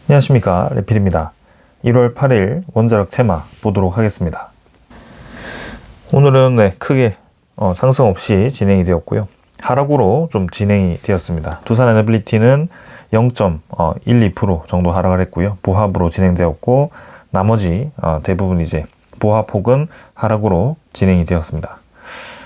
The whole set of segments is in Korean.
안녕하십니까, 레필입니다. 1월 8일 원자력 테마 보도록 하겠습니다. 오늘은 크게 상승 없이 진행이 되었고요. 하락으로 좀 진행이 되었습니다. 두산 에너빌리티는 0.12% 정도 하락을 했고요. 보합으로 진행되었고, 나머지 대부분 이제 보합 혹은 하락으로 진행이 되었습니다.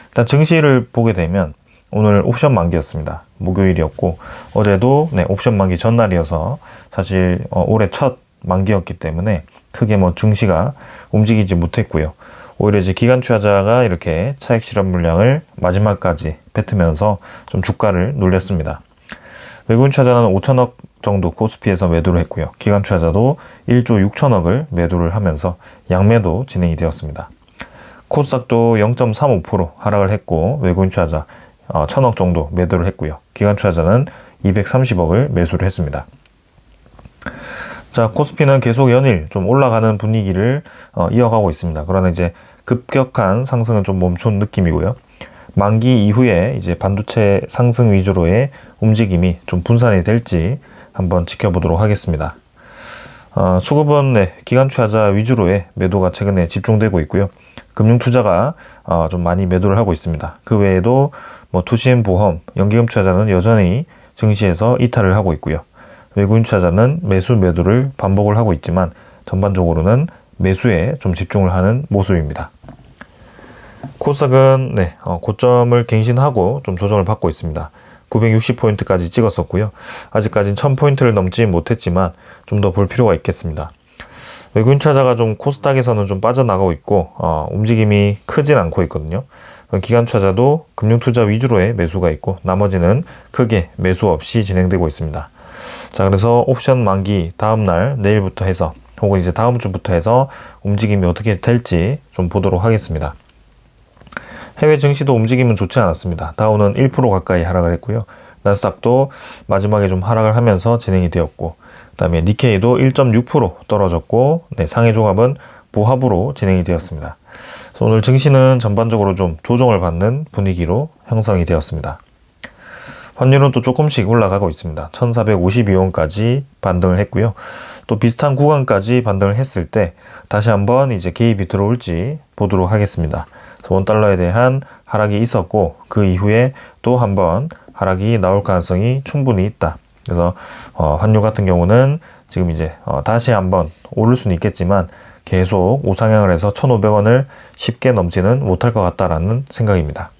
일단 증시를 보게 되면 오늘 옵션 만기였습니다. 목요일이었고, 어제도 옵션 만기 전날이어서 사실 올해 첫 만기였기 때문에 크게 증시가 움직이지 못했고요. 오히려 이제 기관 투자자가 이렇게 차익 실현 물량을 마지막까지 뱉으면서 좀 주가를 눌렸습니다. 외국인 투자자는 5천억 정도 코스피에서 매도를 했고요. 기관 투자자도 1조 6천억을 매도를 하면서 양매도 진행이 되었습니다. 코스닥도 0.35% 하락을 했고, 외국인 투자자 1,000억 정도 매도를 했고요. 기관 투자자는 230억을 매수를 했습니다. 자, 코스피는 계속 연일 좀 올라가는 분위기를 이어가고 있습니다. 그러나 이제 급격한 상승은 좀 멈춘 느낌이고요. 만기 이후에 이제 반도체 상승 위주로의 움직임이 좀 분산이 될지 한번 지켜보도록 하겠습니다. 수급은 기관 투자자 위주로의 매도가 최근에 집중되고 있고요. 금융 투자가 좀 많이 매도를 하고 있습니다. 그 외에도 투신, 보험, 연기금 투자자는 여전히 증시에서 이탈을 하고 있고요. 외국인 투자자는 매수, 매도를 반복을 하고 있지만 전반적으로는 매수에 좀 집중을 하는 모습입니다. 코스닥은 고점을 갱신하고 좀 조정을 받고 있습니다. 960포인트까지 찍었었고요. 아직까지는 1000포인트를 넘지 못했지만 좀 더 볼 필요가 있겠습니다. 외국인 투자자가 좀 코스닥에서는 좀 빠져나가고 있고 움직임이 크진 않고 있거든요. 기관 투자자도 금융 투자 위주로의 매수가 있고, 나머지는 크게 매수 없이 진행되고 있습니다. 자, 그래서 옵션 만기 다음날 내일부터 해서 혹은 이제 다음 주부터 해서 움직임이 어떻게 될지 좀 보도록 하겠습니다. 해외 증시도 움직임은 좋지 않았습니다. 다우는 1% 가까이 하락을 했고요. 나스닥도 마지막에 좀 하락을 하면서 진행이 되었고, 그 다음에 니케이도 1.6% 떨어졌고, 상해 종합은 보합으로 진행이 되었습니다. 그래서 오늘 증시는 전반적으로 좀 조정을 받는 분위기로 형성이 되었습니다. 환율은 또 조금씩 올라가고 있습니다. 1452원까지 반등을 했고요. 또 비슷한 구간까지 반등을 했을 때 다시 한번 이제 개입이 들어올지 보도록 하겠습니다. 원달러에 대한 하락이 있었고, 그 이후에 또 한번 하락이 나올 가능성이 충분히 있다. 그래서 환율 같은 경우는 지금 이제 다시 한번 오를 수는 있겠지만 계속 우상향을 해서 1,500원을 쉽게 넘지는 못할 것 같다라는 생각입니다.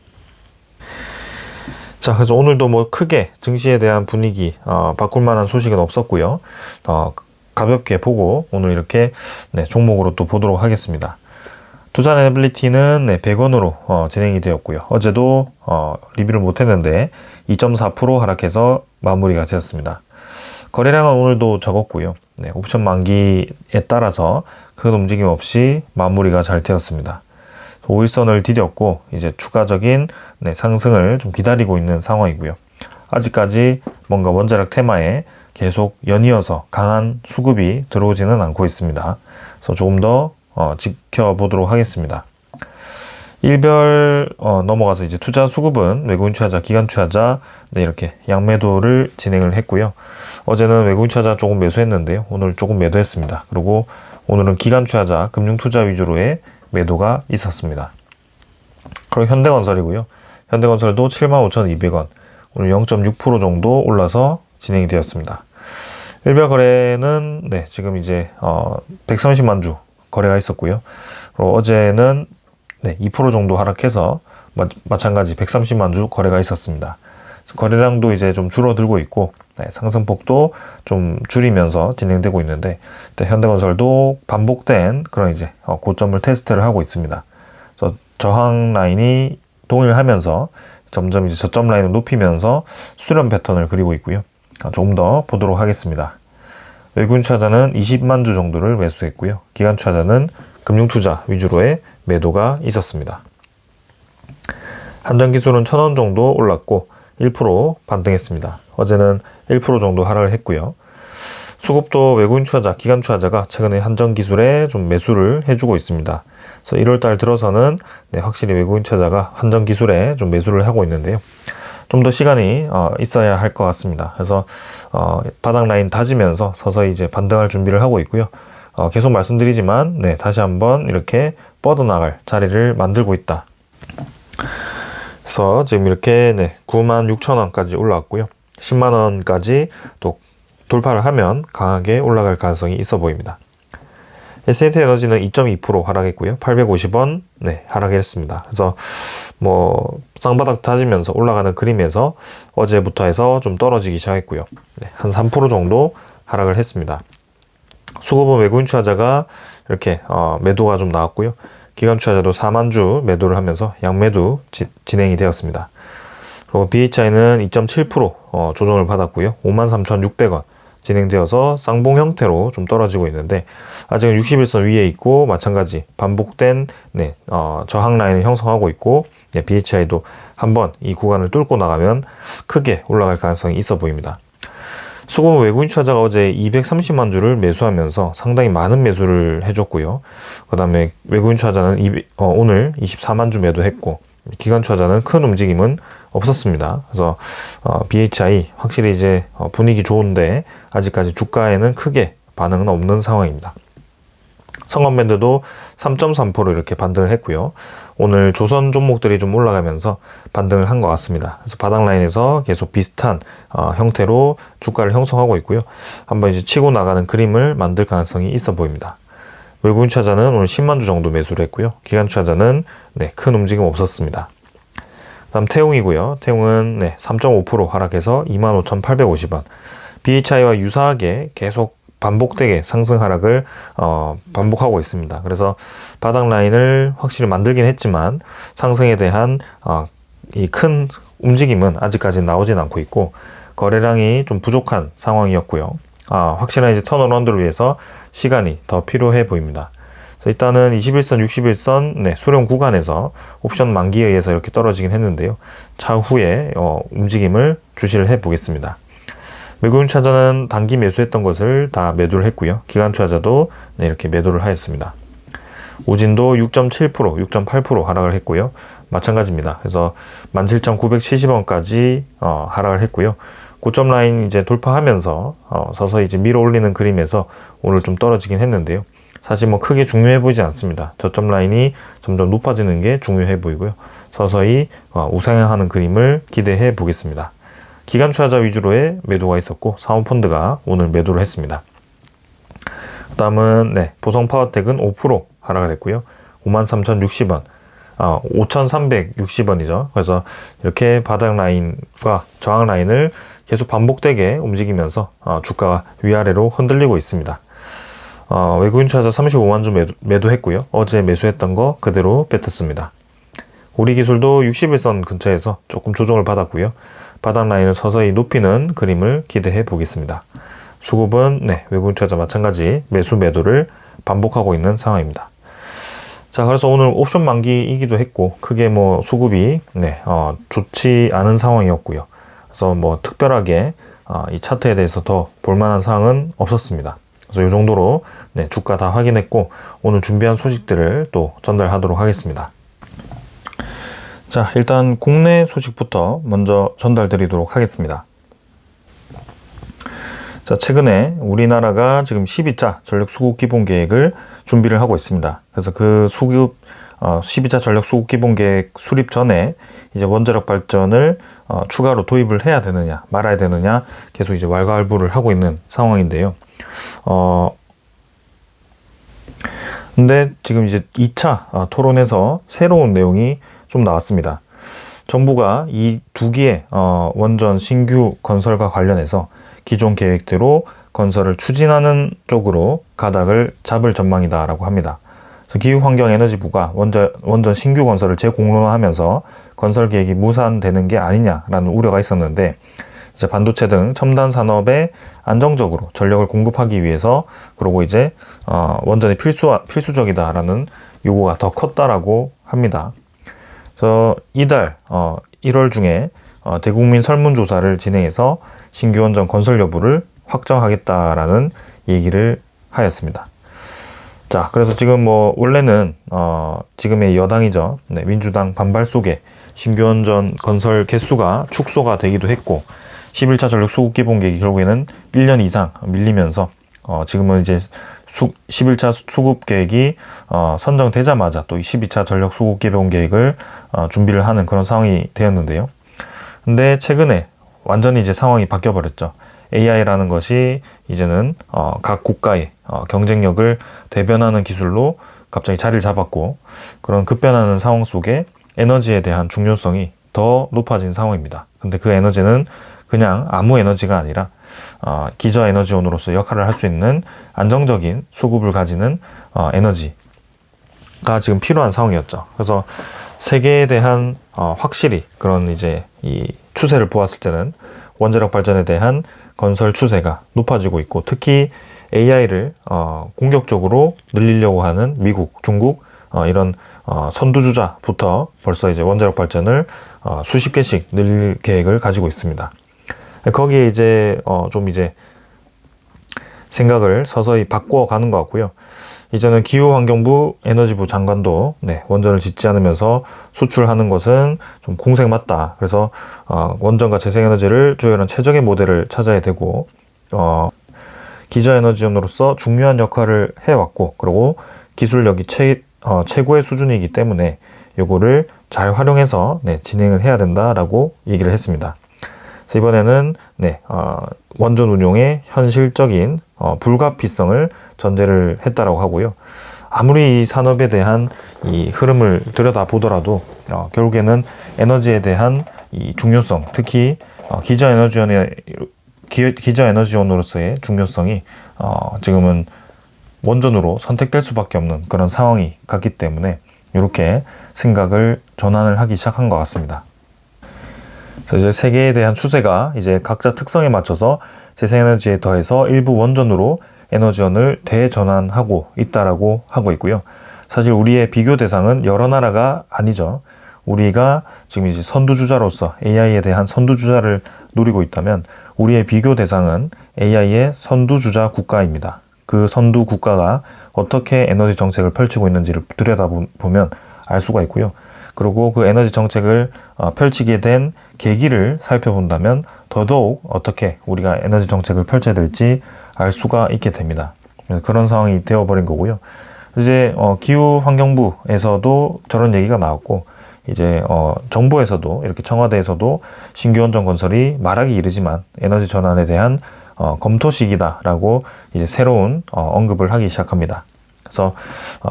자, 그래서 오늘도 크게 증시에 대한 분위기 바꿀 만한 소식은 없었고요. 가볍게 보고 오늘 이렇게 종목으로 또 보도록 하겠습니다. 두산 에너빌리티는 100원으로 진행이 되었고요. 어제도 리뷰를 못했는데 2.4% 하락해서 마무리가 되었습니다. 거래량은 오늘도 적었고요. 옵션 만기에 따라서 큰 움직임 없이 마무리가 잘 되었습니다. 5일선을 디뎠고 이제 추가적인 상승을 좀 기다리고 있는 상황이고요. 아직까지 뭔가 원자력 테마에 계속 연이어서 강한 수급이 들어오지는 않고 있습니다. 그래서 조금 더 지켜보도록 하겠습니다. 일별 넘어가서 이제 투자 수급은 외국인 투자자, 기관 투자자 이렇게 양매도를 진행을 했고요. 어제는 외국인 투자자 조금 매수했는데요. 오늘 조금 매도했습니다. 그리고 오늘은 기관 투자자, 금융 투자 위주로의 매도가 있었습니다. 그리고 현대건설이고요. 현대건설도 75,200원, 오늘 0.6% 정도 올라서 진행이 되었습니다. 일별 거래는 지금 이제 130만 주 거래가 있었고요. 그리고 어제는 2% 정도 하락해서 마찬가지 130만 주 거래가 있었습니다. 거래량도 이제 좀 줄어들고 있고 상승폭도 좀 줄이면서 진행되고 있는데, 현대건설도 반복된 그런 이제 고점을 테스트를 하고 있습니다. 그래서 저항 라인이 동일하면서 점점 이제 저점 라인을 높이면서 수렴 패턴을 그리고 있고요. 조금 더 보도록 하겠습니다. 외국인 투자자는 20만 주 정도를 매수했고요. 기관 투자자는 금융 투자 위주로의 매도가 있었습니다. 한전기술은 1,000원 정도 올랐고 1% 반등했습니다. 어제는 1% 정도 하락을 했고요. 수급도 외국인 투자자, 기관 투자자가 최근에 한전기술에 좀 매수를 해주고 있습니다. 그래서 1월달 들어서는 확실히 외국인 투자자가 한전기술에 좀 매수를 하고 있는데요. 좀 더 시간이 있어야 할 것 같습니다. 그래서 바닥 라인 다지면서 서서히 이제 반등할 준비를 하고 있고요. 계속 말씀드리지만 네, 다시 한번 이렇게 뻗어나갈 자리를 만들고 있다. 그래서 지금 이렇게 네, 96,000원까지 올라왔고요. 10만원까지 또 돌파를 하면 강하게 올라갈 가능성이 있어 보입니다. S&T 에너지는 2.2% 하락했고요. 850원 네, 하락했습니다. 그래서 뭐 쌍바닥 다지면서 올라가는 그림에서 어제부터 해서 좀 떨어지기 시작했고요. 네, 한 3% 정도 하락을 했습니다. 수급은 외국인 투자자가 이렇게 매도가 좀 나왔고요. 기관 투자자도 4만 주 매도를 하면서 양매도 진행이 되었습니다. 그리고 BHI는 2.7% 조정을 받았고요. 53,600원 진행되어서 쌍봉 형태로 좀 떨어지고 있는데 아직은 61선 위에 있고 마찬가지 반복된 네, 저항 라인을 형성하고 있고 네, BHI도 한번 이 구간을 뚫고 나가면 크게 올라갈 가능성이 있어 보입니다. 수급은 외국인 투자자가 어제 230만 주를 매수하면서 상당히 많은 매수를 해줬고요. 그 다음에 외국인 투자자는 오늘 24만 주 매도했고 기관 투자자는 큰 움직임은 없었습니다. 그래서 BHI 확실히 이제 분위기 좋은데 아직까지 주가에는 크게 반응은 없는 상황입니다. 성원밴드도 3.3% 이렇게 반등을 했고요. 오늘 조선 종목들이 좀 올라가면서 반등을 한 것 같습니다. 그래서 바닥 라인에서 계속 비슷한 형태로 주가를 형성하고 있고요. 한번 이제 치고 나가는 그림을 만들 가능성이 있어 보입니다. 외국인 투자자는 오늘 10만 주 정도 매수를 했고요. 기관 투자자는 네, 큰 움직임 없었습니다. 다음 태웅이고요. 태웅은 네, 3.5% 하락해서 25,850원. BHI와 유사하게 계속 반복되게 상승 하락을 반복하고 있습니다. 그래서 바닥 라인을 확실히 만들긴 했지만 상승에 대한 이 큰 움직임은 아직까지 나오진 않고 있고 거래량이 좀 부족한 상황이었고요. 확실한 이제 턴어라운드를 위해서 시간이 더 필요해 보입니다. 그래서 일단은 21선, 61선 네, 수렴 구간에서 옵션 만기에 의해서 이렇게 떨어지긴 했는데요. 차후에 움직임을 주시를 해 보겠습니다. 외국인 투자자는 단기 매수했던 것을 다 매도를 했고요. 기관 투자자도 네, 이렇게 매도를 하였습니다. 우진도 6.7%, 6.8% 하락을 했고요. 마찬가지입니다. 그래서 17,970원까지 하락을 했고요. 고점 라인 이제 돌파하면서 서서히 이제 밀어 올리는 그림에서 오늘 좀 떨어지긴 했는데요. 사실 뭐 크게 중요해 보이지 않습니다. 저점 라인이 점점 높아지는 게 중요해 보이고요. 서서히 우상향하는 그림을 기대해 보겠습니다. 기관 투자자 위주로의 매도가 있었고 사모펀드가 오늘 매도를 했습니다. 그 다음은 네, 보성파워텍은 5% 하락을 했고요. 53,060원, 5,360원이죠. 그래서 이렇게 바닥 라인과 저항 라인을 계속 반복되게 움직이면서 주가가 위아래로 흔들리고 있습니다. 외국인 투자자 35만 주 매도했고요. 어제 매수했던 거 그대로 뱉었습니다. 우리기술도 61선 근처에서 조금 조정을 받았고요. 바닥 라인을 서서히 높이는 그림을 기대해 보겠습니다. 수급은 네, 외국인 투자자 마찬가지 매수 매도를 반복하고 있는 상황입니다. 자, 그래서 오늘 옵션 만기이기도 했고 크게 뭐 수급이 네, 좋지 않은 상황이었고요. 그래서 뭐 특별하게 이 차트에 대해서 더 볼만한 사항은 없었습니다. 그래서 이 정도로 네, 주가 다 확인했고 오늘 준비한 소식들을 또 전달하도록 하겠습니다. 자, 일단 국내 소식부터 먼저 전달드리도록 하겠습니다. 자, 최근에 우리나라가 지금 12차 전력 수급 기본 계획을 준비를 하고 있습니다. 그래서 그 12차 전력 수급 기본 계획 수립 전에 이제 원자력 발전을 추가로 도입을 해야 되느냐 말아야 되느냐 계속 이제 왈가왈부를 하고 있는 상황인데요. 근데 지금 이제 2차 토론에서 새로운 내용이 좀 나왔습니다. 정부가 이 두 개의 원전 신규 건설과 관련해서 기존 계획대로 건설을 추진하는 쪽으로 가닥을 잡을 전망이다라고 합니다. 기후환경에너지부가 원전 신규 건설을 재공론화하면서 건설 계획이 무산되는 게 아니냐라는 우려가 있었는데 이제 반도체 등 첨단 산업에 안정적으로 전력을 공급하기 위해서 그리고 이제 원전이 필수적이다라는 요구가 더 컸다라고 합니다. 그래서 이달 1월 중에 대국민 설문조사를 진행해서 신규 원전 건설 여부를 확정하겠다라는 얘기를 하였습니다. 자, 자, 그래서 지금 뭐 원래는 지금의 여당이죠. 네, 민주당 반발 속에 신규 원전 건설 개수가 축소가 되기도 했고 11차 전력 수급 개봉 계획이 결국에는 1년 이상 밀리면서 지금은 이제 11차 수급 계획이 선정되자마자 또 12차 전력 수급 개봉 계획을 준비를 하는 그런 상황이 되었는데요. 근데 최근에 완전히 이제 상황이 바뀌어 버렸죠. AI라는 것이 이제는 각 국가의 경쟁력을 대변하는 기술로 갑자기 자리를 잡았고 그런 급변하는 상황 속에 에너지에 대한 중요성이 더 높아진 상황입니다. 근데 그 에너지는 그냥 아무 에너지가 아니라 기저 에너지원으로서 역할을 할 수 있는 안정적인 수급을 가지는 에너지가 지금 필요한 상황이었죠. 그래서 세계에 대한 확실히 그런 이제 이 추세를 보았을 때는 원자력 발전에 대한 건설 추세가 높아지고 있고 특히 AI를 공격적으로 늘리려고 하는 미국, 중국 이런 선두주자부터 벌써 이제 원자력 발전을 수십 개씩 늘릴 계획을 가지고 있습니다. 거기에 이제 좀 이제 생각을 서서히 바꿔가는 것 같고요. 이제는 기후환경부 에너지부 장관도 원전을 짓지 않으면서 수출하는 것은 좀 공색 맞다. 그래서 원전과 재생에너지를 조율하는 최적의 모델을 찾아야 되고 기저에너지원으로서 중요한 역할을 해왔고 그리고 기술력이 최고의 수준이기 때문에 요거를 잘 활용해서 진행을 해야 된다라고 얘기를 했습니다. 그래서 이번에는 원전 운용의 현실적인 불가피성을 전제를 했다라고 하고요. 아무리 이 산업에 대한 이 흐름을 들여다보더라도 결국에는 에너지에 대한 이 중요성, 특히 기저에너지원으로서의 중요성이 지금은 원전으로 선택될 수밖에 없는 그런 상황이 갔기 때문에 이렇게 생각을 전환을 하기 시작한 것 같습니다. 그래서 이제 세계에 대한 추세가 이제 각자 특성에 맞춰서 재생에너지에 더해서 일부 원전으로 에너지원을 대전환하고 있다라고 하고 있고요. 사실 우리의 비교 대상은 여러 나라가 아니죠. 우리가 지금 이제 선두주자로서 AI에 대한 선두주자를 노리고 있다면 우리의 비교 대상은 AI의 선두주자 국가입니다. 그 선두 국가가 어떻게 에너지 정책을 펼치고 있는지를 들여다보면 알 수가 있고요. 그리고 그 에너지 정책을 펼치게 된 계기를 살펴본다면 더더욱 어떻게 우리가 에너지 정책을 펼쳐야 될지 알 수가 있게 됩니다. 그런 상황이 되어버린 거고요. 이제 기후환경부에서도 저런 얘기가 나왔고 이제 정부에서도 이렇게 청와대에서도 신규 원전 건설이 말하기 이르지만 에너지 전환에 대한 검토 시기다라고 이제 새로운 언급을 하기 시작합니다. 그래서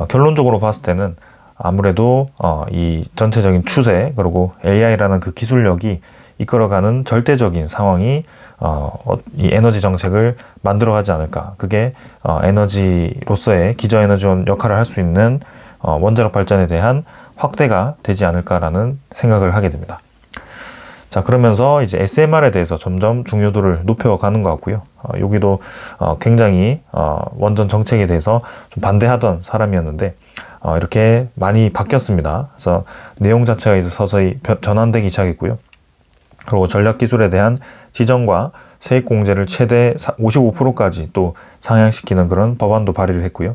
결론적으로 봤을 때는 아무래도 이 전체적인 추세 그리고 AI라는 그 기술력이 이끌어가는 절대적인 상황이 이 에너지 정책을 만들어가지 않을까. 그게 에너지로서의 기저에너지원 역할을 할 수 있는 원자력 발전에 대한 확대가 되지 않을까라는 생각을 하게 됩니다. 자, 그러면서 이제 SMR에 대해서 점점 중요도를 높여가는 것 같고요. 여기도 굉장히 원전 정책에 대해서 좀 반대하던 사람이었는데 이렇게 많이 바뀌었습니다. 그래서 내용 자체가 이제 서서히 전환되기 시작했고요. 그리고 전략 기술에 대한 지정과 세액 공제를 최대 55%까지 또 상향시키는 그런 법안도 발의를 했고요.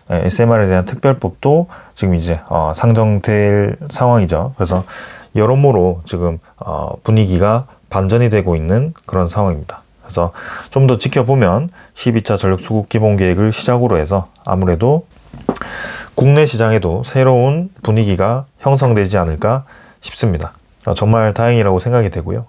SMR에 대한 특별법도 지금 이제 상정될 상황이죠. 그래서 여러모로 지금 분위기가 반전이 되고 있는 그런 상황입니다. 그래서 좀 더 지켜보면 12차 전력 수급 기본 계획을 시작으로 해서 아무래도 국내 시장에도 새로운 분위기가 형성되지 않을까 싶습니다. 정말 다행이라고 생각이 되고요.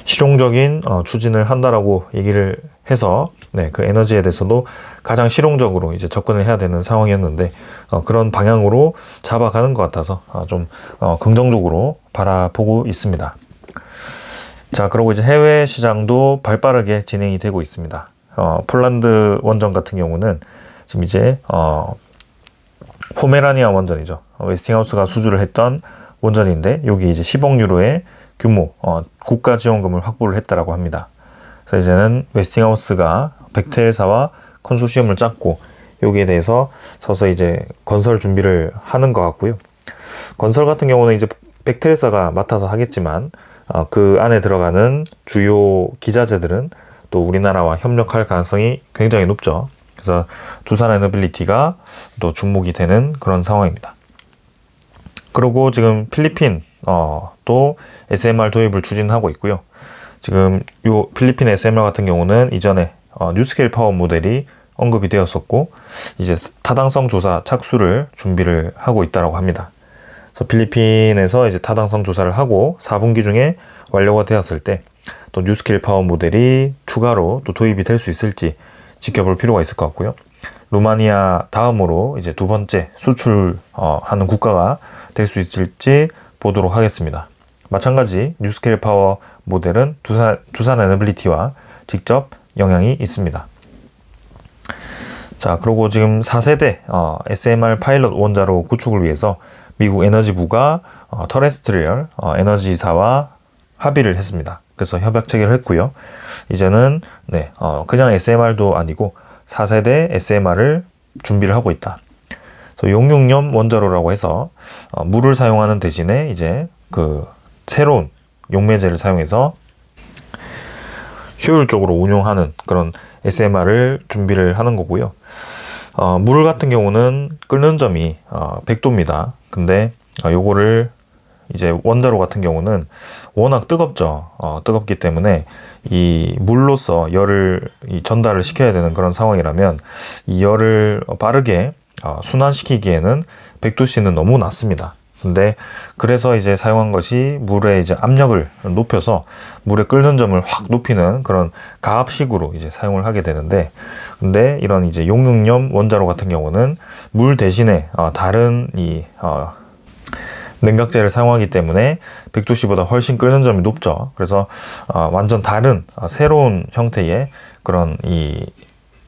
실용적인 추진을 한다라고 얘기를 해서 그 에너지에 대해서도 가장 실용적으로 이제 접근을 해야 되는 상황이었는데 그런 방향으로 잡아가는 것 같아서 좀 긍정적으로 바라보고 있습니다. 자, 그리고 이제 해외 시장도 발빠르게 진행이 되고 있습니다. 폴란드 원전 같은 경우는 지금 이제 포메라니아 원전이죠. 웨스팅하우스가 수주를 했던 원전인데 여기 이제 10억 유로의 규모 국가 지원금을 확보를 했다라고 합니다. 그래서 이제는 웨스팅하우스가 벡텔사와 컨소시엄을 짰고 여기에 대해서 서서 이제 건설 준비를 하는 것 같고요. 건설 같은 경우는 이제 벡텔사가 맡아서 하겠지만 그 안에 들어가는 주요 기자재들은 또 우리나라와 협력할 가능성이 굉장히 높죠. 그래서 두산 에너빌리티가 또 주목이 되는 그런 상황입니다. 그리고 지금 필리핀 또 SMR 도입을 추진하고 있고요. 지금 요 필리핀 SMR 같은 경우는 이전에 뉴스케일 파워 모델이 언급이 되었었고 이제 타당성 조사 착수를 준비를 하고 있다고 합니다. 그래서 필리핀에서 이제 타당성 조사를 하고 4분기 중에 완료가 되었을 때 또 뉴스케일 파워 모델이 추가로 또 도입이 될 수 있을지 지켜볼 필요가 있을 것 같고요. 루마니아 다음으로 이제 두 번째 수출하는 국가가 될 수 있을지 보도록 하겠습니다. 마찬가지 뉴스케일 파워 모델은 두산 에너빌리티와 직접 영향이 있습니다. 자, 그리고 지금 4세대 SMR 파일럿 원자로 구축을 위해서 미국 에너지부가 터레스트리얼 에너지사와 합의를 했습니다. 그래서 협약 체결을 했고요. 이제는 그냥 SMR도 아니고 4세대 SMR을 준비를 하고 있다. 그래서 용융염 원자로라고 해서 물을 사용하는 대신에 이제 그 새로운 용매제를 사용해서 효율적으로 운용하는 그런 SMR을 준비를 하는 거고요. 물 같은 경우는 끓는 점이 100도입니다. 근데 요거를 이제 원자로 같은 경우는 워낙 뜨겁죠. 뜨겁기 때문에 이 물로서 열을 전달을 시켜야 되는 그런 상황이라면 이 열을 빠르게 순환시키기에는 100도씨는 너무 낮습니다. 근데 그래서 이제 사용한 것이 물의 이제 압력을 높여서 물의 끓는 점을 확 높이는 그런 가압식으로 이제 사용을 하게 되는데, 근데 이런 이제 용융염 원자로 같은 경우는 물 대신에 다른 냉각제를 사용하기 때문에 100도씨보다 훨씬 끓는 점이 높죠. 그래서 완전 다른 새로운 형태의 그런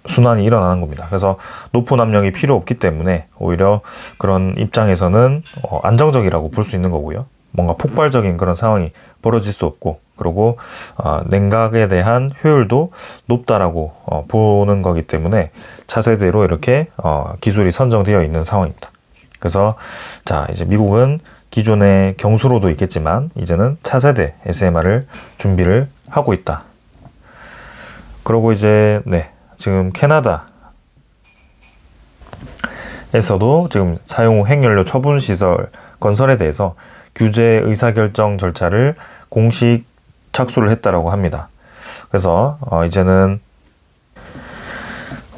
순환이 일어나는 겁니다. 그래서 높은 압력이 필요 없기 때문에 오히려 그런 입장에서는 안정적이라고 볼 수 있는 거고요. 뭔가 폭발적인 그런 상황이 벌어질 수 없고, 그리고 냉각에 대한 효율도 높다라고 보는 거기 때문에 차세대로 이렇게 기술이 선정되어 있는 상황입니다. 그래서 자, 이제 미국은 기존의 경수로도 있겠지만 이제는 차세대 SMR을 준비를 하고 있다. 그리고 이제 지금 캐나다에서도 지금 사용 후 핵연료 처분 시설 건설에 대해서 규제 의사결정 절차를 공식 착수를 했다라고 합니다. 그래서 이제는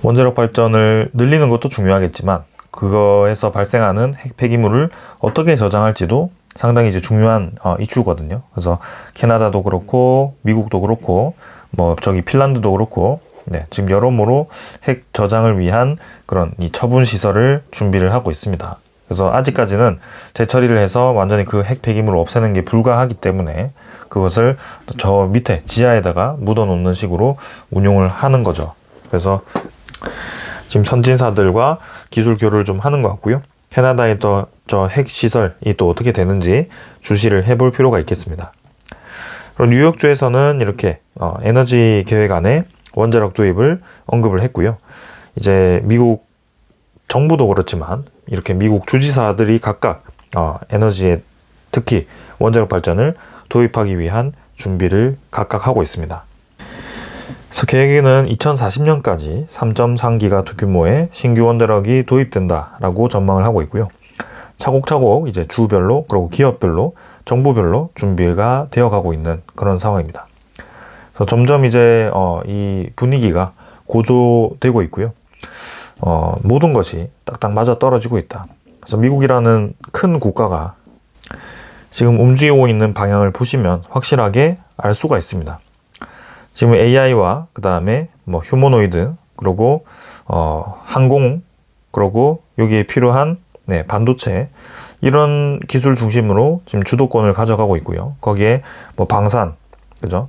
원자력 발전을 늘리는 것도 중요하겠지만 그거에서 발생하는 핵 폐기물을 어떻게 저장할지도 상당히 이제 중요한 이슈거든요. 그래서 캐나다도 그렇고 미국도 그렇고 핀란드도 그렇고 지금 여러모로 핵 저장을 위한 그런 처분 시설을 준비를 하고 있습니다. 그래서 아직까지는 재처리를 해서 완전히 그 핵 폐기물을 없애는 게 불가하기 때문에 그것을 저 밑에 지하에다가 묻어 놓는 식으로 운용을 하는 거죠. 그래서 지금 선진사들과 기술 교류를 좀 하는 것 같고요. 캐나다의 저 핵 시설이 또 어떻게 되는지 주시를 해볼 필요가 있겠습니다. 그리고 뉴욕주에서는 이렇게 에너지 계획 안에 원자력 도입을 언급을 했고요. 이제 미국 정부도 그렇지만 이렇게 미국 주지사들이 각각 에너지에 특히 원자력 발전을 도입하기 위한 준비를 각각 하고 있습니다. 그래서 계획에는 2040년까지 3.3기가와트 규모의 신규 원자력이 도입된다라고 전망을 하고 있고요. 차곡차곡 이제 주별로 그리고 기업별로 정부별로 준비가 되어가고 있는 그런 상황입니다. 그래서 점점 이제 이 분위기가 고조되고 있고요. 모든 것이 딱딱 맞아 떨어지고 있다. 그래서 미국이라는 큰 국가가 지금 움직이고 있는 방향을 보시면 확실하게 알 수가 있습니다. 지금 AI와 그 다음에 휴머노이드 그리고 항공 그리고 여기에 필요한 반도체 이런 기술 중심으로 지금 주도권을 가져가고 있고요. 거기에 방산, 그죠?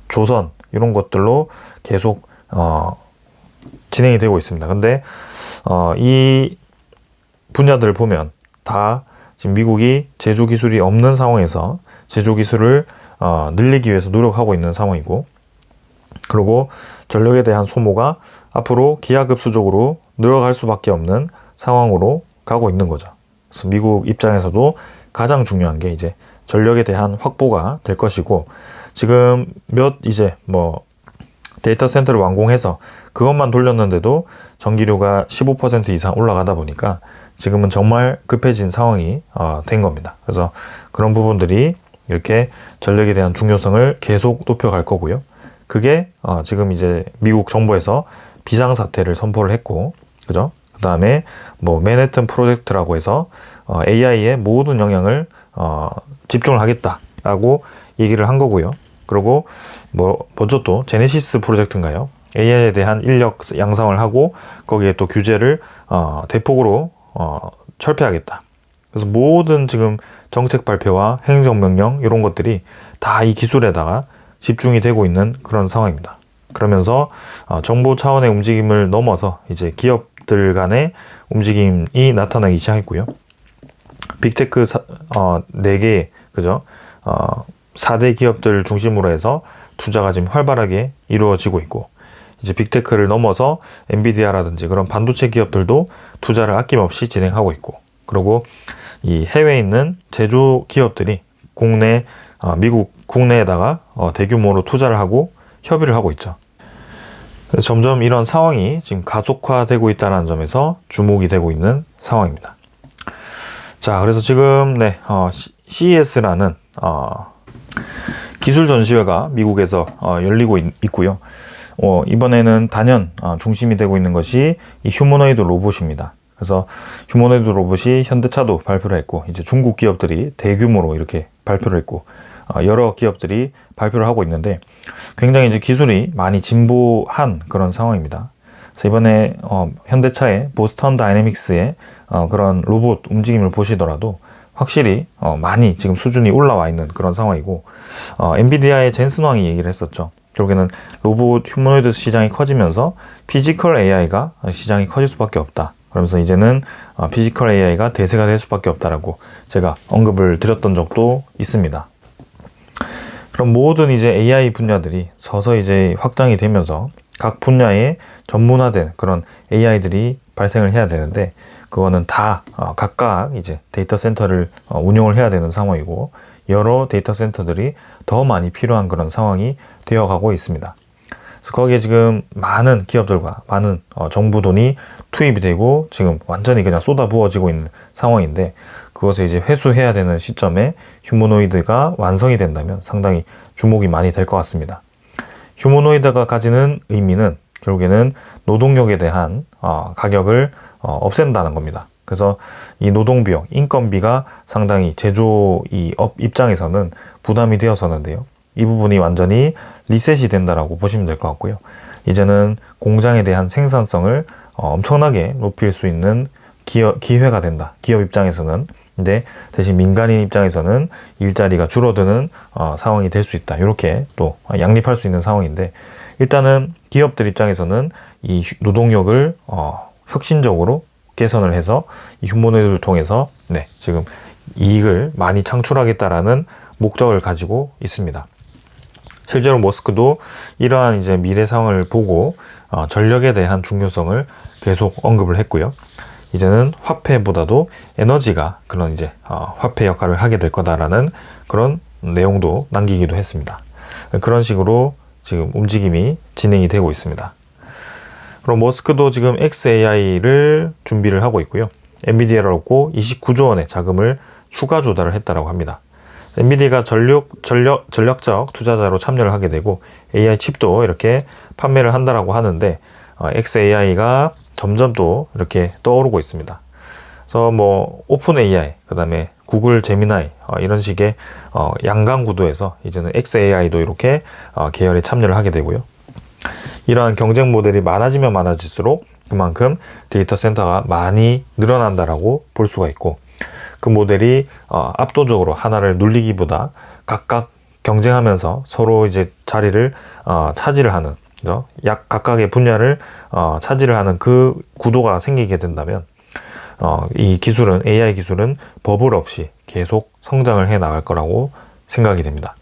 조선 이런 것들로 계속 진행이 되고 있습니다. 근데 이 분야들을 보면 다 지금 미국이 제조 기술이 없는 상황에서 제조 기술을 늘리기 위해서 노력하고 있는 상황이고, 그리고 전력에 대한 소모가 앞으로 기하급수적으로 늘어갈 수밖에 없는 상황으로 가고 있는 거죠. 그래서 미국 입장에서도 가장 중요한 게 이제 전력에 대한 확보가 될 것이고, 지금 데이터 센터를 완공해서 그것만 돌렸는데도 전기료가 15% 이상 올라가다 보니까 지금은 정말 급해진 상황이 된 겁니다. 그래서 그런 부분들이 이렇게 전력에 대한 중요성을 계속 높여갈 거고요. 그게 지금 이제 미국 정부에서 비상사태를 선포를 했고, 그죠? 그 다음에 뭐 맨해튼 프로젝트라고 해서 AI의 모든 영향을 집중을 하겠다라고 얘기를 한 거고요. 그리고 먼저 또 제네시스 프로젝트인가요? AI에 대한 인력 양성을 하고 거기에 또 규제를 대폭으로 철폐하겠다. 그래서 모든 지금 정책 발표와 행정명령 이런 것들이 다 이 기술에다가 집중이 되고 있는 그런 상황입니다. 그러면서 정부 차원의 움직임을 넘어서 이제 기업들 간의 움직임이 나타나기 시작했고요. 빅테크 4개, 그죠? 4대 기업들 중심으로 해서 투자가 지금 활발하게 이루어지고 있고, 이제 빅테크를 넘어서 엔비디아라든지 그런 반도체 기업들도 투자를 아낌없이 진행하고 있고, 그리고 이 해외에 있는 제조 기업들이 미국 국내에다가 대규모로 투자를 하고 협의를 하고 있죠. 그래서 점점 이런 상황이 지금 가속화되고 있다는 점에서 주목이 되고 있는 상황입니다. 자, 그래서 지금 CES라는 기술 전시회가 미국에서 열리고 있고요. 이번에는 단연 중심이 되고 있는 것이 이 휴머노이드 로봇입니다. 그래서 휴머노이드 로봇이 현대차도 발표를 했고, 이제 중국 기업들이 대규모로 이렇게 발표를 했고, 여러 기업들이 발표를 하고 있는데 굉장히 이제 기술이 많이 진보한 그런 상황입니다. 그래서 이번에 현대차의 보스턴 다이내믹스의 그런 로봇 움직임을 보시더라도 확실히 많이 지금 수준이 올라와 있는 그런 상황이고, 엔비디아의 젠슨 왕이 얘기를 했었죠. 결국에는 로봇 휴머노이드 시장이 커지면서 피지컬 AI가 시장이 커질 수밖에 없다. 그러면서 이제는 피지컬 AI가 대세가 될 수밖에 없다라고 제가 언급을 드렸던 적도 있습니다. 그럼 모든 이제 AI 분야들이 서서히 이제 확장이 되면서 각 분야에 전문화된 그런 AI들이 발생을 해야 되는데, 그거는 다 각각 이제 데이터 센터를 운영을 해야 되는 상황이고, 여러 데이터 센터들이 더 많이 필요한 그런 상황이 되어가고 있습니다. 그래서 거기에 지금 많은 기업들과 많은 정부 돈이 투입이 되고 지금 완전히 그냥 쏟아부어지고 있는 상황인데, 그것을 이제 회수해야 되는 시점에 휴머노이드가 완성이 된다면 상당히 주목이 많이 될 것 같습니다. 휴머노이드가 가지는 의미는 결국에는 노동력에 대한 가격을 없앤다는 겁니다. 그래서 이 노동비용, 인건비가 상당히 제조 이 업 입장에서는 부담이 되었었는데요. 이 부분이 완전히 리셋이 된다라고 보시면 될 것 같고요. 이제는 공장에 대한 생산성을 엄청나게 높일 수 있는 기회가 된다. 기업 입장에서는. 근데 대신 민간인 입장에서는 일자리가 줄어드는 상황이 될 수 있다. 이렇게 또 양립할 수 있는 상황인데, 일단은 기업들 입장에서는 이 노동력을 혁신적으로 개선을 해서 이 휴머노이드를 통해서 지금 이익을 많이 창출하겠다라는 목적을 가지고 있습니다. 실제로 머스크도 이러한 이제 미래 상황을 보고 전력에 대한 중요성을 계속 언급을 했고요. 이제는 화폐보다도 에너지가 그런 이제 화폐 역할을 하게 될 거다라는 그런 내용도 남기기도 했습니다. 그런 식으로 지금 움직임이 진행이 되고 있습니다. 그럼 머스크도 지금 xAI를 준비를 하고 있고요. 엔비디아를 얻고 29조 원의 자금을 추가 조달을 했다라고 합니다. 엔비디아가 전략적 투자자로 참여를 하게 되고 AI 칩도 이렇게 판매를 한다라고 하는데, xAI가 점점 또 이렇게 떠오르고 있습니다. 그래서 뭐 오픈 AI, 그 다음에 구글 제미나이 이런 식의 양강 구도에서 이제는 xAI도 이렇게 계열에 참여를 하게 되고요. 이러한 경쟁 모델이 많아지면 많아질수록 그만큼 데이터 센터가 많이 늘어난다라고 볼 수가 있고, 그 모델이 압도적으로 하나를 눌리기보다 각각 경쟁하면서 서로 이제 자리를 차지를 하는, 그죠? 각각의 분야를 차지를 하는 그 구도가 생기게 된다면 이 기술은, AI 기술은 버블 없이 계속 성장을 해 나갈 거라고 생각이 됩니다.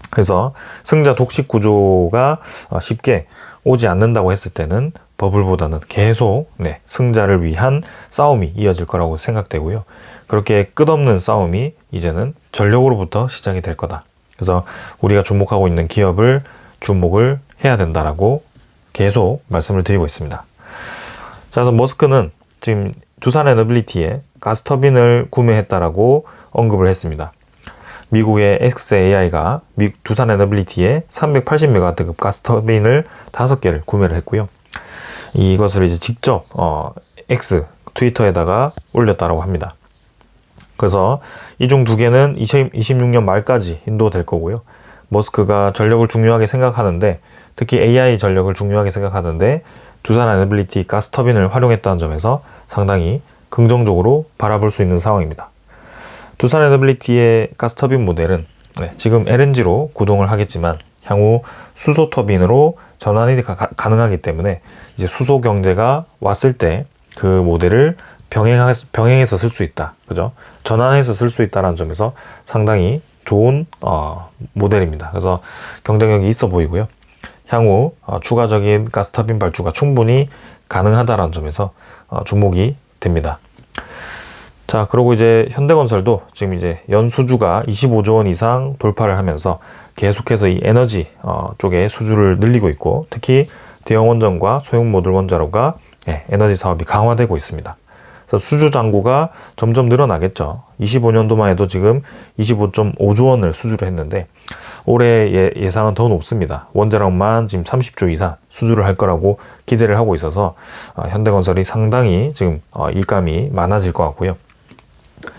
그래서 승자 독식 구조가 쉽게 오지 않는다고 했을 때는 버블보다는 계속 승자를 위한 싸움이 이어질 거라고 생각되고요. 그렇게 끝없는 싸움이 이제는 전력으로부터 시작이 될 거다. 그래서 우리가 주목하고 있는 기업을 주목을 해야 된다라고 계속 말씀을 드리고 있습니다. 자, 그래서 머스크는 지금 두산 에너빌리티에 가스터빈을 구매했다라고 언급을 했습니다. 미국의 xAI가 두산 에너빌리티에 380메가와트급 가스터빈을 5개를 구매를 했고요. 이것을 이제 직접 X 트위터에다가 올렸다라고 합니다. 그래서 이 중 2개는 2026년 말까지 인도될 거고요. 머스크가 전력을 중요하게 생각하는데, 특히 AI 전력을 중요하게 생각하는데 두산 에너빌리티 가스터빈을 활용했다는 점에서 상당히 긍정적으로 바라볼 수 있는 상황입니다. 두산 에너빌리티의 가스터빈 모델은 지금 LNG로 구동을 하겠지만 향후 수소 터빈으로 전환이 가능하기 때문에 이제 수소 경제가 왔을 때 그 모델을 병행해서 쓸 수 있다. 그죠? 전환해서 쓸 수 있다는 점에서 상당히 좋은 모델입니다. 그래서 경쟁력이 있어 보이고요. 향후 추가적인 가스터빈 발주가 충분히 가능하다는 점에서 주목이 됩니다. 자, 그리고 이제 현대건설도 지금 이제 연수주가 25조 원 이상 돌파를 하면서 계속해서 이 에너지 쪽에 수주를 늘리고 있고, 특히 대형 원전과 소형 모듈 원자로가 에너지 사업이 강화되고 있습니다. 그래서 수주 잔고가 점점 늘어나겠죠. 25년도만 해도 지금 25.5조 원을 수주를 했는데 올해 예상은 더 높습니다. 원자력만 지금 30조 이상 수주를 할 거라고 기대를 하고 있어서 현대건설이 상당히 지금 일감이 많아질 것 같고요.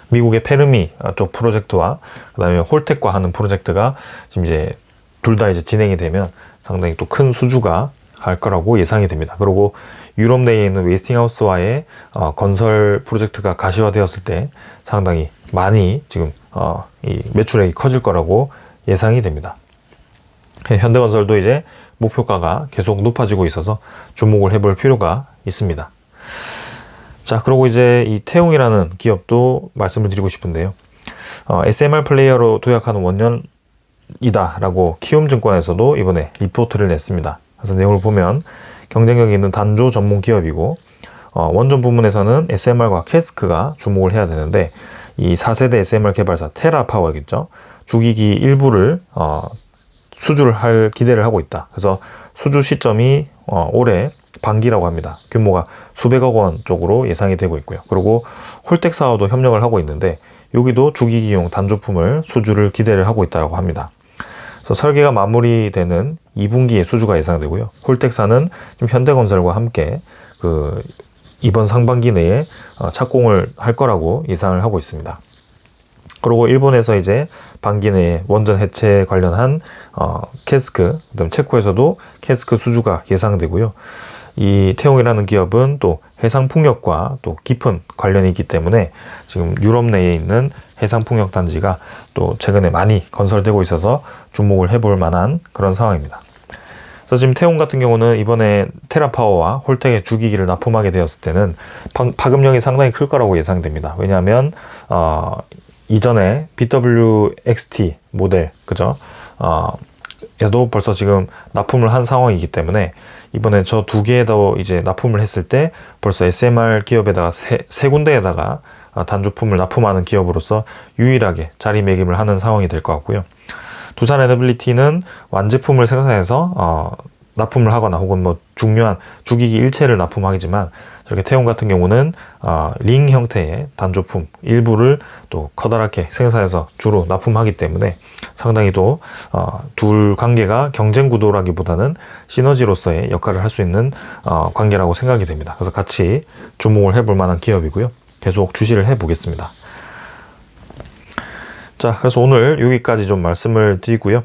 미국의 페르미 쪽 프로젝트와 그다음에 홀텍과 하는 프로젝트가 지금 이제 둘 다 이제 진행이 되면 상당히 또 큰 수주가 할 거라고 예상이 됩니다. 그리고 유럽 내에 있는 웨스팅하우스와의 건설 프로젝트가 가시화되었을 때 상당히 많이 지금 이 매출액이 커질 거라고 예상이 됩니다. 현대건설도 이제 목표가가 계속 높아지고 있어서 주목을 해볼 필요가 있습니다. 자, 그리고 이제 이 태웅이라는 기업도 말씀을 드리고 싶은데요. SMR 플레이어로 도약하는 원년이다라고 키움증권에서도 이번에 리포트를 냈습니다. 그래서 내용을 보면 경쟁력 있는 단조 전문 기업이고 원전 부문에서는 SMR과 캐스크가 주목을 해야 되는데, 이 4세대 SMR 개발사 테라파워겠죠. 주기기 일부를 수주를 할 기대를 하고 있다. 그래서 수주 시점이 올해 반기라고 합니다. 규모가 수백억 원 쪽으로 예상이 되고 있고요. 그리고 홀텍사와도 협력을 하고 있는데 여기도 주기기용 단조품을 수주를 기대를 하고 있다고 합니다. 그래서 설계가 마무리되는 2분기에 수주가 예상되고요. 홀텍사는 지금 현대건설과 함께 이번 상반기 내에 착공을 할 거라고 예상을 하고 있습니다. 그리고 일본에서 이제 반기 내에 원전 해체 관련한 캐스크, 그다음 체코에서도 캐스크 수주가 예상되고요. 이 태웅이라는 기업은 또 해상풍력과 또 깊은 관련이 있기 때문에 지금 유럽 내에 있는 해상풍력 단지가 또 최근에 많이 건설되고 있어서 주목을 해볼 만한 그런 상황입니다. 그래서 지금 태웅 같은 경우는 이번에 테라파워와 홀텍의 주기기를 납품하게 되었을 때는 파급력이 상당히 클 거라고 예상됩니다. 왜냐하면 이전에 BWXT 모델, 그죠? 에도 벌써 지금 납품을 한 상황이기 때문에 이번에 저 두 개에도 이제 납품을 했을 때 벌써 SMR 기업에다가 세 군데에다가 단조품을 납품하는 기업으로서 유일하게 자리매김을 하는 상황이 될 것 같고요. 두산 에너빌리티는 완제품을 생산해서 납품을 하거나 혹은 뭐 중요한 주기기 일체를 납품하지만, 저렇게 태웅 같은 경우는 링 형태의 단조품 일부를 또 커다랗게 생산해서 주로 납품하기 때문에 상당히 또 둘 관계가 경쟁 구도라기보다는 시너지로서의 역할을 할 수 있는 관계라고 생각이 됩니다. 그래서 같이 주목을 해볼 만한 기업이고요. 계속 주시를 해보겠습니다. 자, 그래서 오늘 여기까지 좀 말씀을 드리고요.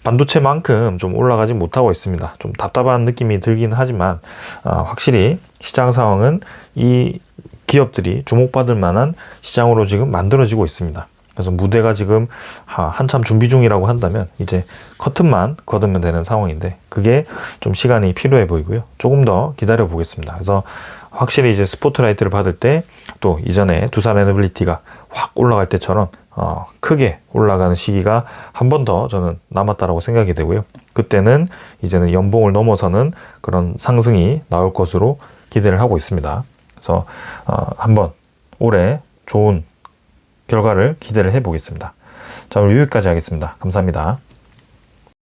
반도체만큼 좀 올라가지 못하고 있습니다. 좀 답답한 느낌이 들긴 하지만 확실히 시장 상황은 이 기업들이 주목받을 만한 시장으로 지금 만들어지고 있습니다. 그래서 무대가 지금 한참 준비 중이라고 한다면 이제 커튼만 걷으면 되는 상황인데 그게 좀 시간이 필요해 보이고요. 조금 더 기다려 보겠습니다. 그래서 확실히 이제 스포트라이트를 받을 때 또 이전에 두산 에너빌리티가 확 올라갈 때처럼 크게 올라가는 시기가 한 번 더 저는 남았다라고 생각이 되고요. 그때는 이제는 연봉을 넘어서는 그런 상승이 나올 것으로 기대를 하고 있습니다. 그래서 한번 올해 좋은 결과를 기대를 해보겠습니다. 자, 오늘 여기까지 하겠습니다. 감사합니다.